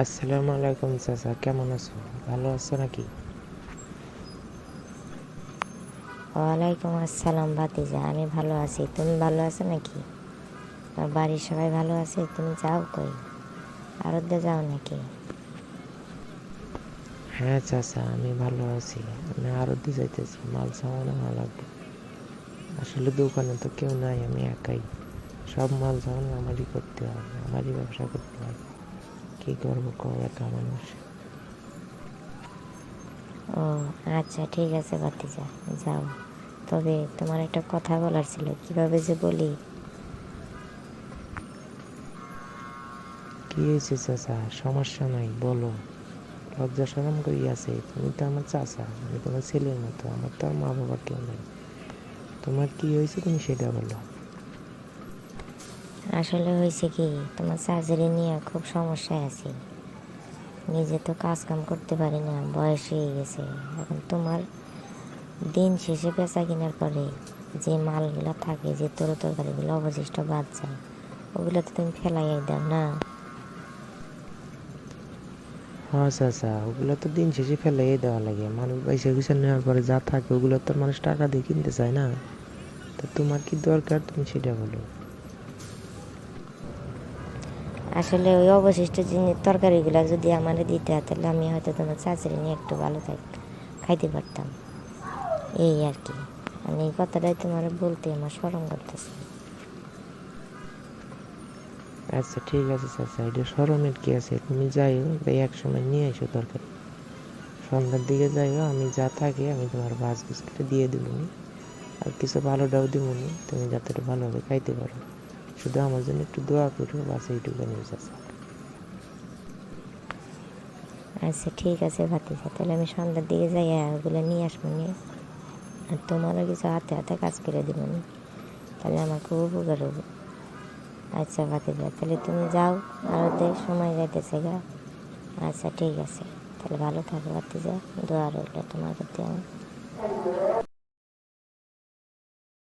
আসসালামু আলাইকুম চাচা, কেমন আছো? ভালো আছো নাকি? ওয়ালাইকুম আসসালাম ভাতিজা, আমি ভালো আছি। তুমি ভালো আছো নাকি? আর বাড়ির সবাই ভালো আছে? তুমি যাও কই? আরতে যাও নাকি? হ্যাঁ চাচা, আমি ভালো আছি। আমি আরতি যাইতেছি, মাল সামানো না লাগবে। আসলে দোকানে তো কেউ নাই, আমি একাই। সব মাল সামান আমারই করতে হয়, আমারই ব্যবসা করতে হয়। কি করবো কও, একা মানুষ। ও আচ্ছা, ঠিক আছে ভাতিজা, যাও। তবে তোমার একটা কথা বলার ছিল, কিভাবে যে বলি। কি হয়েছে চাচা? সমস্যা নাই, বলো। লজ্জা শরম করি আছে? তুমি তো আমার চাচা, আমি তোমার ছেলের মতো। আমার তো আর মা বাবা কেউ নাই। তোমার কি হয়েছে তুমি সেটা বলো। আসলে হয়েছে কি, তোমার সার্জারি নিয়ে খুব সমস্যায় আছি। নিজে তো কাজ কাম করতে পারি না, বয়স হয়ে গেছে। এখন তোমার দিন শেষে বেচা কেনার পরে যে মালগুলা থাকে, যে তরকারিগুলো অবশিষ্ট বাদ যায়, ওগুলো তো তুমি ফেলাইয়াই দাও না। হ্যাঁ চাচা, ওগুলো তো দিন শেষে ফেলেই দেওয়া লাগে। মানুষ পয়সা কুইসা নেওয়ার পরে যা থাকে ওগুলো তো মানুষ টাকা দিয়ে কিনতে চায় না। তা তোমার কি দরকার তুমি সেটা বলো। আসলে ওই অবশিষ্ট জিনিস তরকারিগুলো যদি আমারে দিতে, তাহলে আমি হয়তো তোমার চাচিরে নিয়ে একটু ভালো খাইতে পারতাম। এই আর কি। আমি এই কথাটাই তোমার বলতে আমার শরম করতেছে। আচ্ছা ঠিক আছে চাচা, এটা শরমের কি আছে? তুমি যাইও, যাই এক সময় নিয়ে এসো তরকারি। সন্ধ্যার দিকে যাইও, আমি যা থাকে আমি তোমার ভাজ ভুজ করে দিয়ে দেবনি। আর কিছু ভালোটাও দেবনি, তুমি যাতে একটু ভালোভাবে খাইতে পারো। শুধু আমার জন্য একটু দোয়া করো, বাস এইটুকানি চাচা। আচ্ছা ঠিক আছে ভাতিজা, তাহলে আমি সন্ধ্যার দিকে যাই, ওগুলো নিয়ে আসবো নিয়ে। আর তোমারও কিছু হাতে হাতে কাজ করে দিব নি, তাহলে আমার খুব উপকার হবে। আচ্ছা ভাতিজা, তাহলে তুমি যাও, আরতে সময় যাইতেছে গা। আচ্ছা ঠিক আছে, তাহলে ভালো থাকো ভাতিজা, দোয়া রইল তোমার প্রতি আমার।